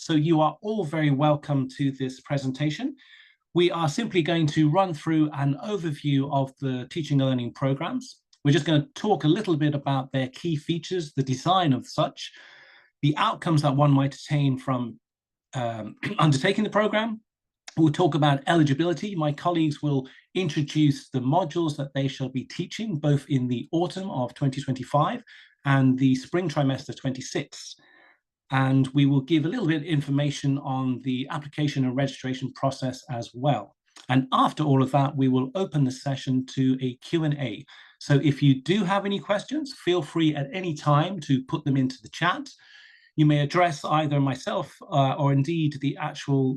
So you are all very welcome to this presentation. We are simply going to run through an overview of the teaching and learning programs. We're just going to talk a little bit about their key features, the design of such, the outcomes that one might attain from undertaking the program. We'll talk about eligibility. My colleagues will introduce the modules that they shall be teaching, both in the autumn of 2025 and the spring trimester 26. And we will give a little bit of information on the application and registration process as well. And after all of that, we will open the session to a Q&A. So if you do have any questions, feel free at any time to put them into the chat. You may address either myself or indeed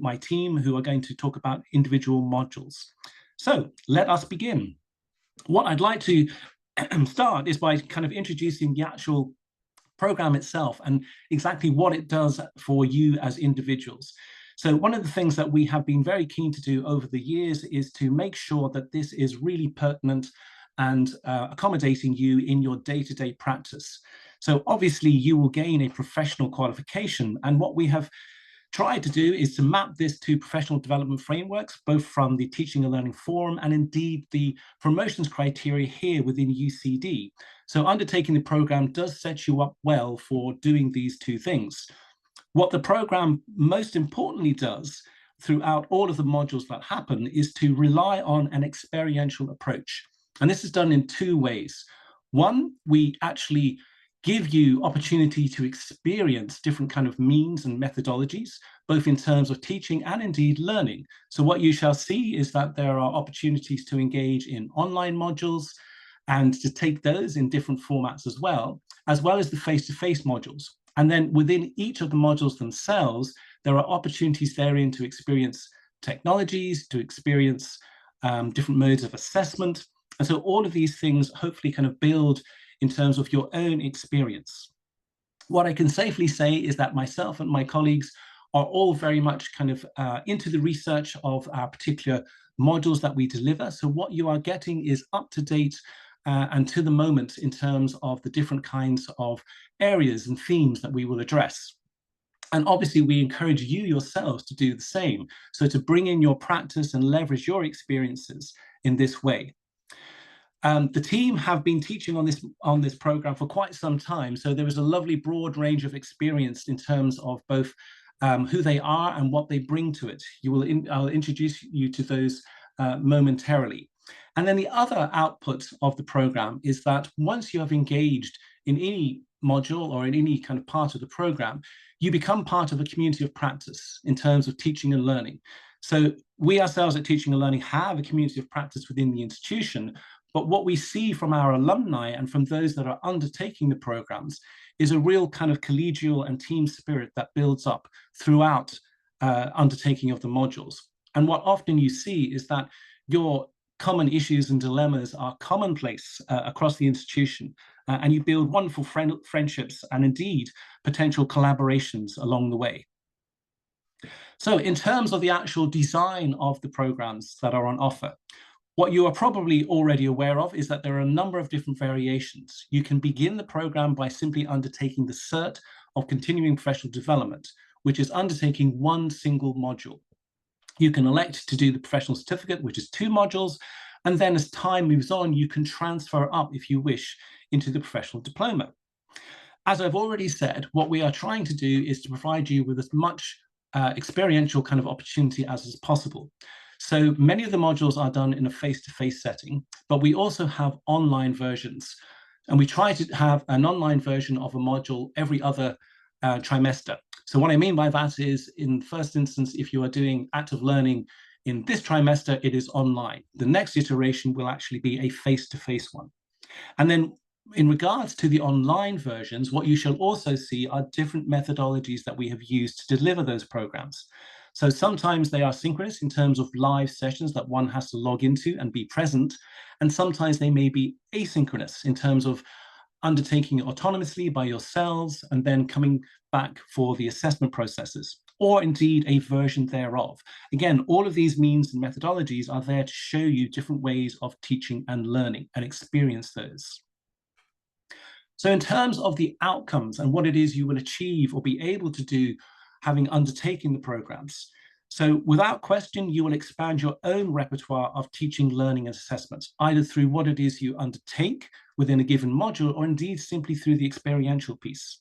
my team, who are going to talk about individual modules. So let us begin. What I'd like to start is by kind of introducing the actual program itself and exactly what it does for you as individuals. So one of the things that we have been very keen to do over the years is to make sure that this is really pertinent and accommodating you in your day-to-day practice. So obviously you will gain a professional qualification, and what we have tried to do is to map this to professional development frameworks, both from the Teaching and Learning Forum and indeed the promotions criteria here within UCD. So undertaking the program does set you up well for doing these two things. What the program most importantly does throughout all of the modules that happen is to rely on an experiential approach. And this is done in two ways. One, we actually give you opportunity to experience different kind of means and methodologies, both in terms of teaching and indeed learning. So what you shall see is that there are opportunities to engage in online modules and to take those in different formats as well as the face-to-face modules. And then within each of the modules themselves, there are opportunities therein to experience technologies, to experience different modes of assessment. And so all of these things hopefully kind of build in terms of your own experience. What I can safely say is that myself and my colleagues are all very much kind of into the research of our particular modules that we deliver. So what you are getting is up to date and to the moment in terms of the different kinds of areas and themes that we will address. And obviously we encourage you yourselves to do the same. So to bring in your practice and leverage your experiences in this way. The team have been teaching on this program for quite some time, so there is a lovely broad range of experience in terms of both who they are and what they bring to it. I'll introduce you to those momentarily. And then the other output of the program is that once you have engaged in any module or in any kind of part of the program, you become part of a community of practice in terms of teaching and learning. So we ourselves at Teaching and Learning have a community of practice within the institution. But what we see from our alumni and from those that are undertaking the programs is a real kind of collegial and team spirit that builds up throughout undertaking of the modules. And what often you see is that your common issues and dilemmas are commonplace across the institution, and you build wonderful friendships and indeed potential collaborations along the way. So in terms of the actual design of the programs that are on offer, what you are probably already aware of is that there are a number of different variations. You can begin the program by simply undertaking the cert of continuing professional development, which is undertaking one single module. You can elect to do the professional certificate, which is 2 modules, and then as time moves on, you can transfer up, if you wish, into the professional diploma. As I've already said, what we are trying to do is to provide you with as much experiential kind of opportunity as is possible. So many of the modules are done in a face-to-face setting, but we also have online versions. And we try to have an online version of a module every other trimester. So what I mean by that is, in the first instance, if you are doing active learning in this trimester, it is online. The next iteration will actually be a face-to-face one. And then in regards to the online versions, what you shall also see are different methodologies that we have used to deliver those programs. So sometimes they are synchronous in terms of live sessions that one has to log into and be present, and sometimes they may be asynchronous in terms of undertaking it autonomously by yourselves and then coming back for the assessment processes, or indeed a version thereof. Again, all of these means and methodologies are there to show you different ways of teaching and learning and experience those. So in terms of the outcomes and what it is you will achieve or be able to do having undertaken the programs. So without question, you will expand your own repertoire of teaching, learning, and assessments, either through what it is you undertake within a given module, or indeed simply through the experiential piece.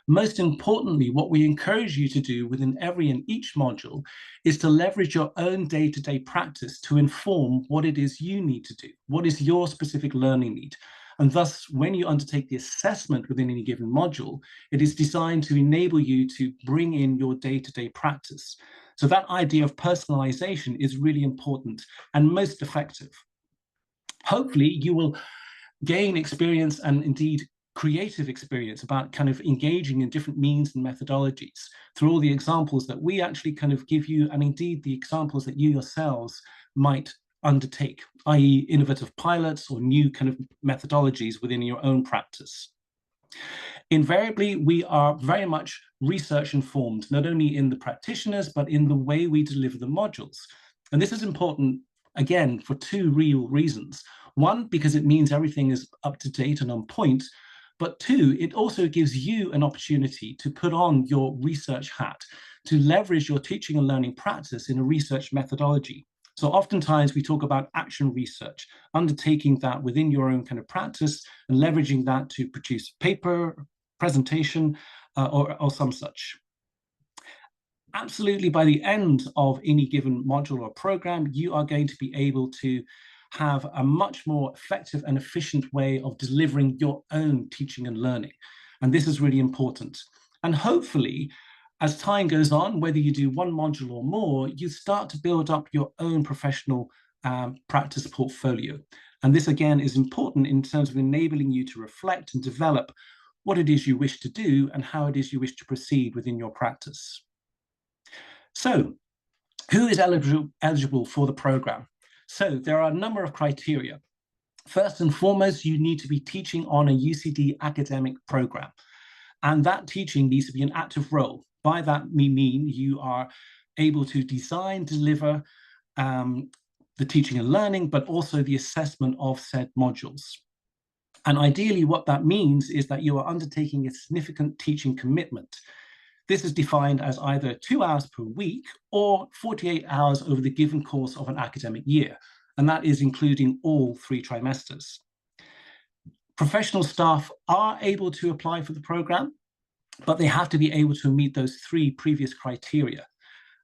Most importantly, what we encourage you to do within every and each module is to leverage your own day-to-day practice to inform what it is you need to do, what is your specific learning need. And thus, when you undertake the assessment within any given module, it is designed to enable you to bring in your day-to-day practice. So that idea of personalization is really important and most effective. Hopefully, you will gain experience and indeed creative experience about kind of engaging in different means and methodologies through all the examples that we actually kind of give you, and indeed the examples that you yourselves might undertake, i.e. innovative pilots or new kind of methodologies within your own practice. Invariably, we are very much research informed, not only in the practitioners, but in the way we deliver the modules. And this is important, again, for two real reasons. One, because it means everything is up to date and on point, but two, it also gives you an opportunity to put on your research hat, to leverage your teaching and learning practice in a research methodology. So oftentimes we talk about action research, undertaking that within your own kind of practice and leveraging that to produce a paper, presentation, or some such. Absolutely, by the end of any given module or program, you are going to be able to have a much more effective and efficient way of delivering your own teaching and learning. And this is really important. And hopefully, as time goes on, whether you do one module or more, you start to build up your own professional practice portfolio. And this, again, is important in terms of enabling you to reflect and develop what it is you wish to do and how it is you wish to proceed within your practice. So, who is eligible for the program? So there are a number of criteria. First and foremost, you need to be teaching on a UCD academic program. And that teaching needs to be an active role. By that, we mean you are able to design, deliver the teaching and learning, but also the assessment of said modules. And ideally, what that means is that you are undertaking a significant teaching commitment. This is defined as either 2 hours per week or 48 hours over the given course of an academic year, and that is including all 3 trimesters. Professional staff are able to apply for the program, but they have to be able to meet those 3 previous criteria.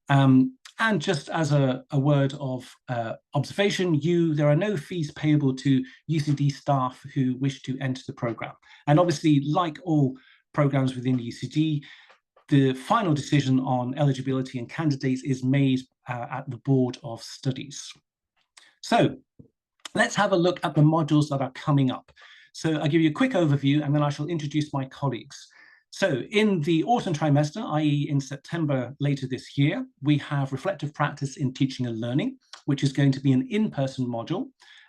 And just as a word of observation, there are no fees payable to UCD staff who wish to enter the program. And obviously, like all programs within UCD, the final decision on eligibility and candidates is made at the Board of Studies. So let's have a look at the modules that are coming up. So I'll give you a quick overview and then I shall introduce my colleagues. So in the autumn trimester, i.e. in September later this year, we have reflective practice in teaching and learning, which is going to be an in-person module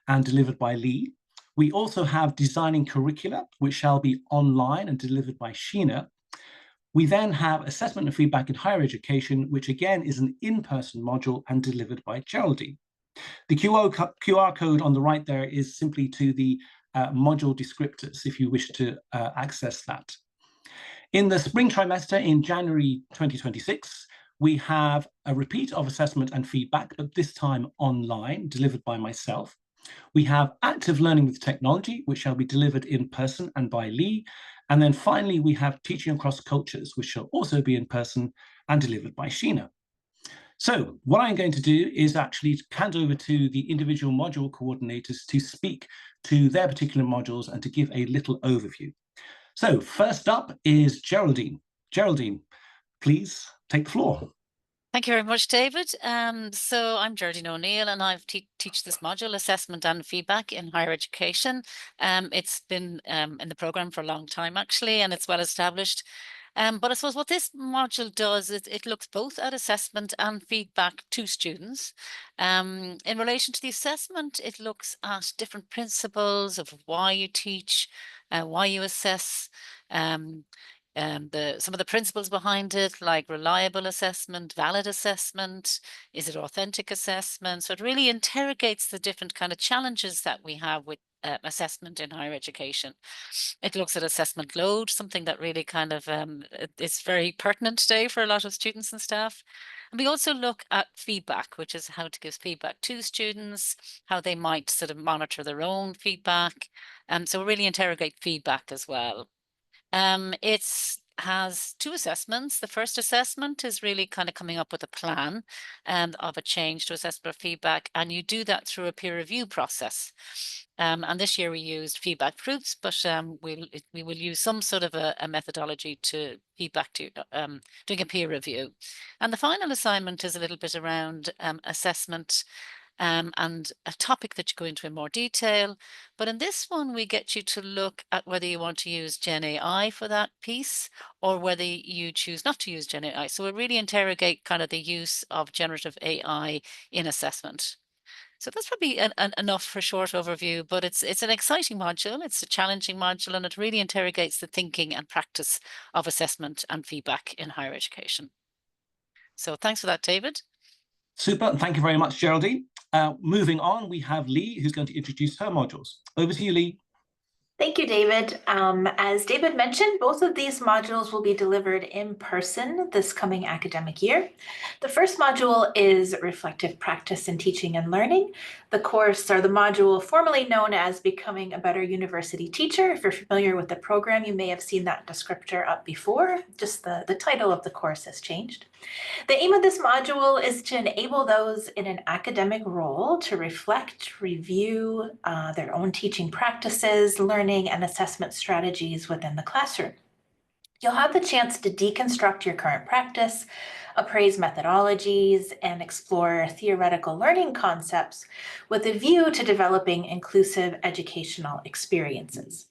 and delivered by Lee. We also have designing curricula, which shall be online and delivered by Sheena. We then have assessment and feedback in higher education, which again is an in-person module and delivered by Geraldine. The QR code on the right there is simply to the module descriptors if you wish to access that. In the spring trimester in January 2026, we have a repeat of assessment and feedback, but this time online, delivered by myself. We have active learning with technology, which shall be delivered in person and by Lee. And then finally, we have teaching across cultures, which shall also be in person and delivered by Sheena. So what I'm going to do is actually hand over to the individual module coordinators to speak to their particular modules and to give a little overview. So first up is Geraldine. Geraldine, please take the floor. Thank you very much, David. So I'm Geraldine O'Neill and I teach this module, Assessment and Feedback in Higher Education. It's been in the programme for a long time, actually, and it's well established. But I suppose what this module does is it looks both at assessment and feedback to students. In relation to the assessment, it looks at different principles of why you teach, why you assess, some of the principles behind it, like reliable assessment, valid assessment, is it authentic assessment? So it really interrogates the different kind of challenges that we have with assessment in higher education. It looks at assessment load, something that really kind of is very pertinent today for a lot of students and staff. And we also look at feedback, which is how to give feedback to students, how they might sort of monitor their own feedback. So we really interrogate feedback as well. It has two assessments. The first assessment is really kind of coming up with a plan of a change to assessment feedback, and you do that through a peer review process. And this year we used feedback groups, but we will use some sort of a methodology to feedback to doing a peer review. And the final assignment is a little bit around assessment and a topic that you go into in more detail. But in this one, we get you to look at whether you want to use Gen AI for that piece or whether you choose not to use Gen AI. So we really interrogate kind of the use of generative AI in assessment. So that's probably enough for a short overview, but it's an exciting module. It's a challenging module, and it really interrogates the thinking and practice of assessment and feedback in higher education. So thanks for that, David. Super, thank you very much, Geraldine. Moving on, we have Lee, who's going to introduce her modules. Over to you, Lee. Thank you, David. As David mentioned, both of these modules will be delivered in person this coming academic year. The first module is Reflective Practice in Teaching and Learning. The course, or the module formerly known as Becoming a Better University Teacher. If you're familiar with the program, you may have seen that descriptor up before. Just the title of the course has changed. The aim of this module is to enable those in an academic role to reflect, review their own teaching practices, learning, and assessment strategies within the classroom. You'll have the chance to deconstruct your current practice, appraise methodologies, and explore theoretical learning concepts with a view to developing inclusive educational experiences.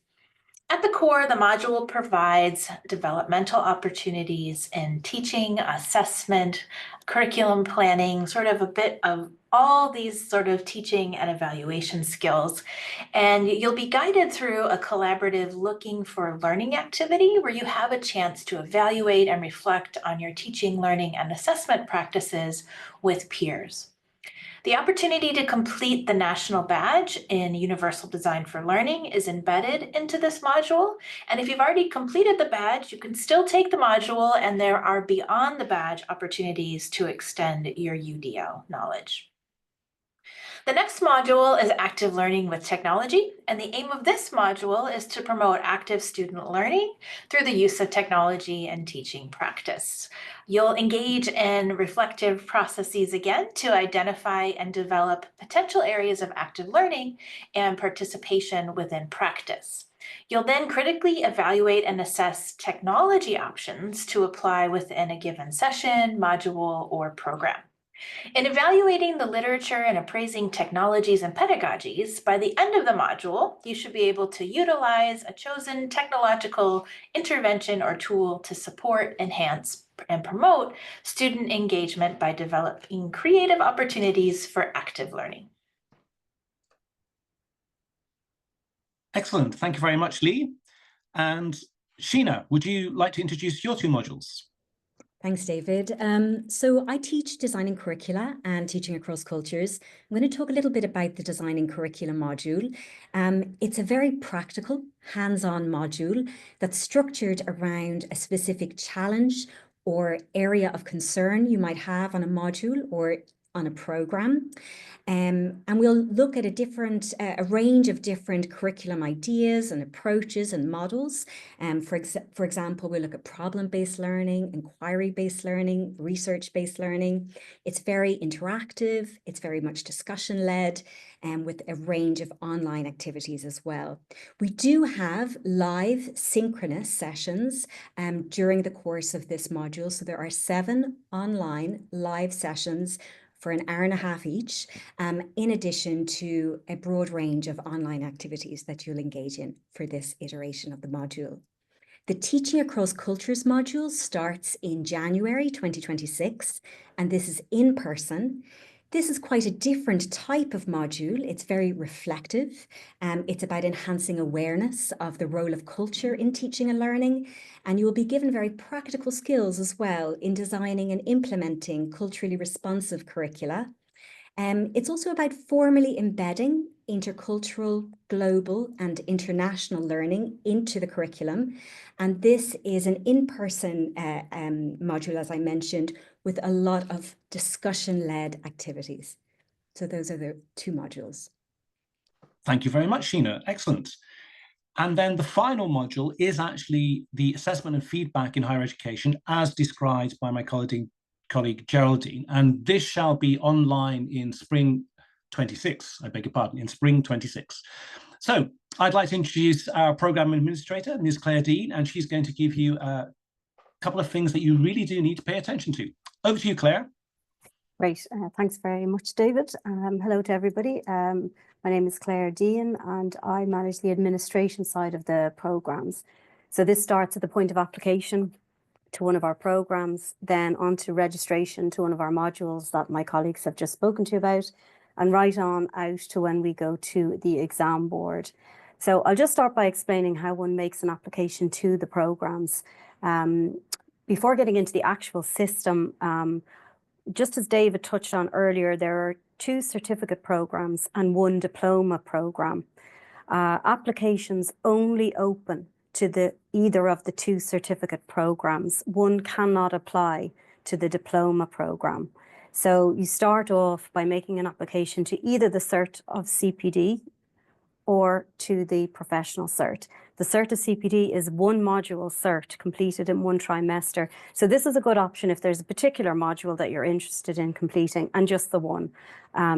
At the core, the module provides developmental opportunities in teaching, assessment, curriculum planning, sort of a bit of all these sort of teaching and evaluation skills. And you'll be guided through a collaborative looking for learning activity where you have a chance to evaluate and reflect on your teaching, learning, and assessment practices with peers. The opportunity to complete the National Badge in Universal Design for Learning is embedded into this module. And if you've already completed the badge, you can still take the module, and there are beyond the badge opportunities to extend your UDL knowledge. The next module is Active Learning with Technology, and the aim of this module is to promote active student learning through the use of technology and teaching practice. You'll engage in reflective processes again to identify and develop potential areas of active learning and participation within practice. You'll then critically evaluate and assess technology options to apply within a given session, module, or program. In evaluating the literature and appraising technologies and pedagogies, by the end of the module, you should be able to utilize a chosen technological intervention or tool to support, enhance, and promote student engagement by developing creative opportunities for active learning. Excellent. Thank you very much, Lee. And Sheena, would you like to introduce your two modules? Thanks, David. So I teach designing curricula and teaching across cultures. I'm going to talk a little bit about the designing curricula module. It's a very practical, hands-on module that's structured around a specific challenge or area of concern you might have on a module or on a program. And we'll look at a range of different curriculum ideas and approaches and models. For example, we'll look at problem-based learning, inquiry-based learning, research-based learning. It's very interactive, it's very much discussion-led, and with a range of online activities as well. We do have live synchronous sessions during the course of this module. So there are 7 online live sessions for an hour and a half each, in addition to a broad range of online activities that you'll engage in for this iteration of the module. The Teaching Across Cultures module starts in January 2026, and this is in person. This is quite a different type of module. It's very reflective. It's about enhancing awareness of the role of culture in teaching and learning. And you will be given very practical skills as well in designing and implementing culturally responsive curricula. It's also about formally embedding intercultural, global and international learning into the curriculum. And this is an in-person module, as I mentioned, with a lot of discussion-led activities. So those are the two modules. Thank you very much, Sheena. Excellent. And then the final module is actually the assessment and feedback in higher education, as described by my colleague Geraldine. And this shall be online in spring 26, I beg your pardon, in spring 26. So I'd like to introduce our program administrator, Ms. Claire Dean, and she's going to give you a couple of things that you really do need to pay attention to. Over to you, Claire. Great. Thanks very much, David. Hello to everybody. My name is Claire Dean and I manage the administration side of the programs. So this starts at the point of application to one of our programs, then on to registration to one of our modules that my colleagues have just spoken to you about, and right on out to when we go to the exam board. So I'll just start by explaining how one makes an application to the programs. Before getting into the actual system, just as David touched on earlier, there are 2 certificate programs and 1 diploma program. Applications only open to either of the 2 certificate programs. One cannot apply to the diploma program. So you start off by making an application to either the cert of CPD or to the professional cert. The cert of CPD is 1 module cert completed in 1 trimester. So this is a good option if there's a particular module that you're interested in completing, and just the 1.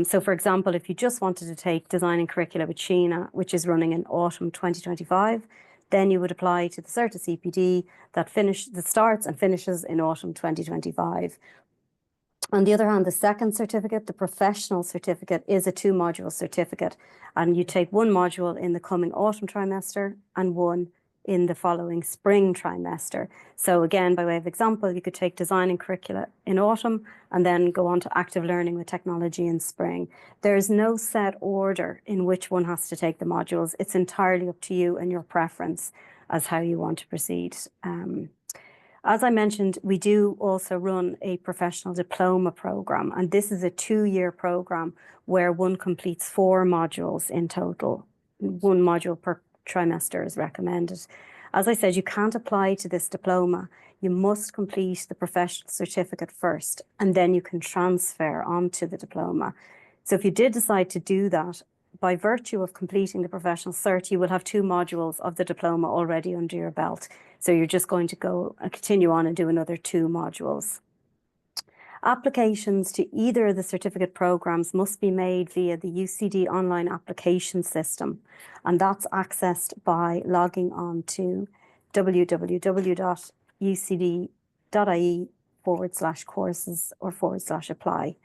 So for example, if you just wanted to take Designing Curricula with Sheena, which is running in autumn 2025, then you would apply to the cert of CPD that starts and finishes in autumn 2025. On the other hand, the second certificate, the professional certificate, is a 2-module certificate, and you take 1 module in the coming autumn trimester and 1 in the following spring trimester. So again, by way of example, you could take Designing Curricula in autumn and then go on to Active Learning with Technology in spring. There's no set order in which one has to take the modules. It's entirely up to you and your preference as how you want to proceed. As I mentioned, we do also run a professional diploma program, and this is a 2-year program where one completes 4 modules in total. 1 module per trimester is recommended. As I said, you can't apply to this diploma. You must complete the professional certificate first, and then you can transfer onto the diploma. So if you did decide to do that, by virtue of completing the professional cert, you will have 2 modules of the diploma already under your belt. So you're just going to go and continue on and do another 2 modules. Applications to either of the certificate programs must be made via the UCD online application system, and that's accessed by logging on to www.ucd.ie/courses or /apply.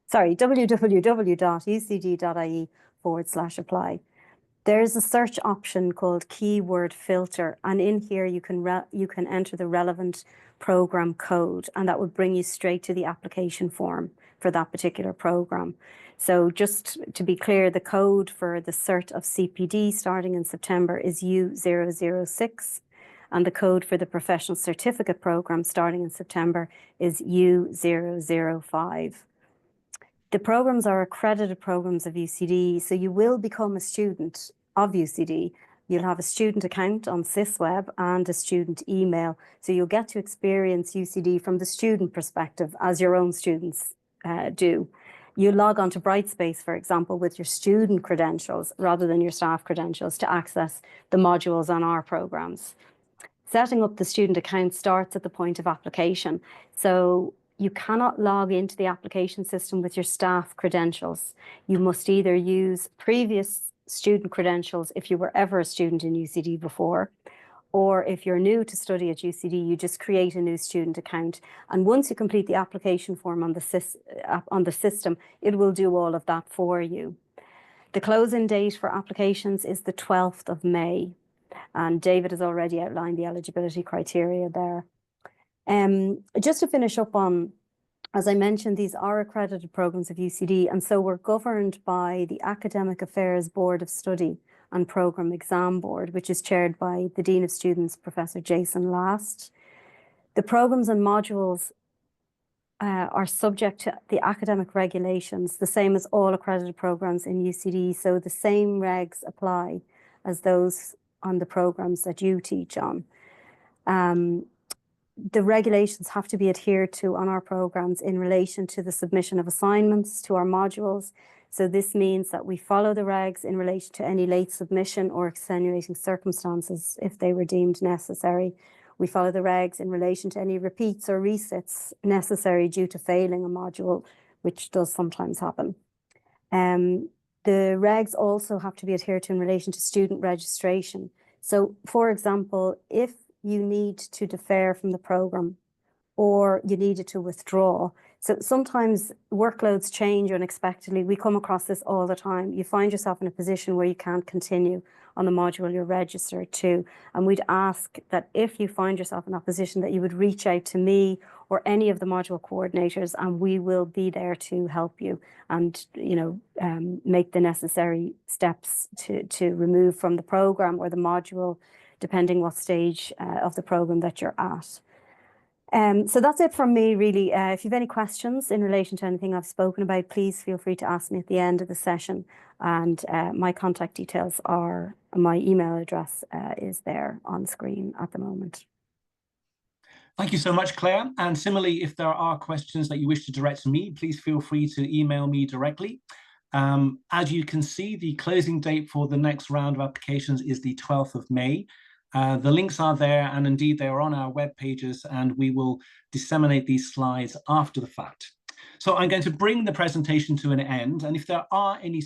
Sorry, www.ucd.ie/apply. There's a search option called keyword filter, and in here you can enter the relevant program code, and that will bring you straight to the application form for that particular program. So just to be clear, the code for the cert of CPD starting in September is U006, and the code for the professional certificate program starting in September is U005. The programs are accredited programs of UCD, so you will become a student of UCD. You'll have a student account on SysWeb and a student email, so you'll get to experience UCD from the student perspective, as your own students do. You log on to Brightspace, for example, with your student credentials rather than your staff credentials to access the modules on our programs. Setting up the student account starts at the point of application. So you cannot log into the application system with your staff credentials. You must either use previous student credentials if you were ever a student in UCD before, or if you're new to study at UCD, you just create a new student account. And once you complete the application form on the system, it will do all of that for you. The closing date for applications is the 12th of May. And David has already outlined the eligibility criteria there. Just to finish up on, as I mentioned, these are accredited programs of UCD, and so we're governed by the Academic Affairs Board of Study and Programme Exam Board, which is chaired by the Dean of Students, Professor Jason Last. The programs and modules are subject to the academic regulations, the same as all accredited programs in UCD. So the same regs apply as those on the programs that you teach on. The regulations have to be adhered to on our programs in relation to the submission of assignments to our modules. So this means that we follow the regs in relation to any late submission or extenuating circumstances if they were deemed necessary. We follow the regs in relation to any repeats or resits necessary due to failing a module, which does sometimes happen. The regs also have to be adhered to in relation to student registration. So, for example, if you need to defer from the program or you needed to withdraw. So sometimes workloads change unexpectedly. We come across this all the time. You find yourself in a position where you can't continue on the module you're registered to. And we'd ask that if you find yourself in that position, that you would reach out to me or any of the module coordinators, and we will be there to help you and, you know, make the necessary steps to remove from the program or the module, depending what stage of the program that you're at. So that's it from me, really. If you have any questions in relation to anything I've spoken about, please feel free to ask me at the end of the session. And my contact details are, my email address is there on screen at the moment. Thank you so much, Claire. And similarly, if there are questions that you wish to direct to me, please feel free to email me directly. As you can see, the closing date for the next round of applications is the 12th of May. The links are there, and indeed they are on our web pages, and we will disseminate these slides after the fact. So I'm going to bring the presentation to an end, and if there are any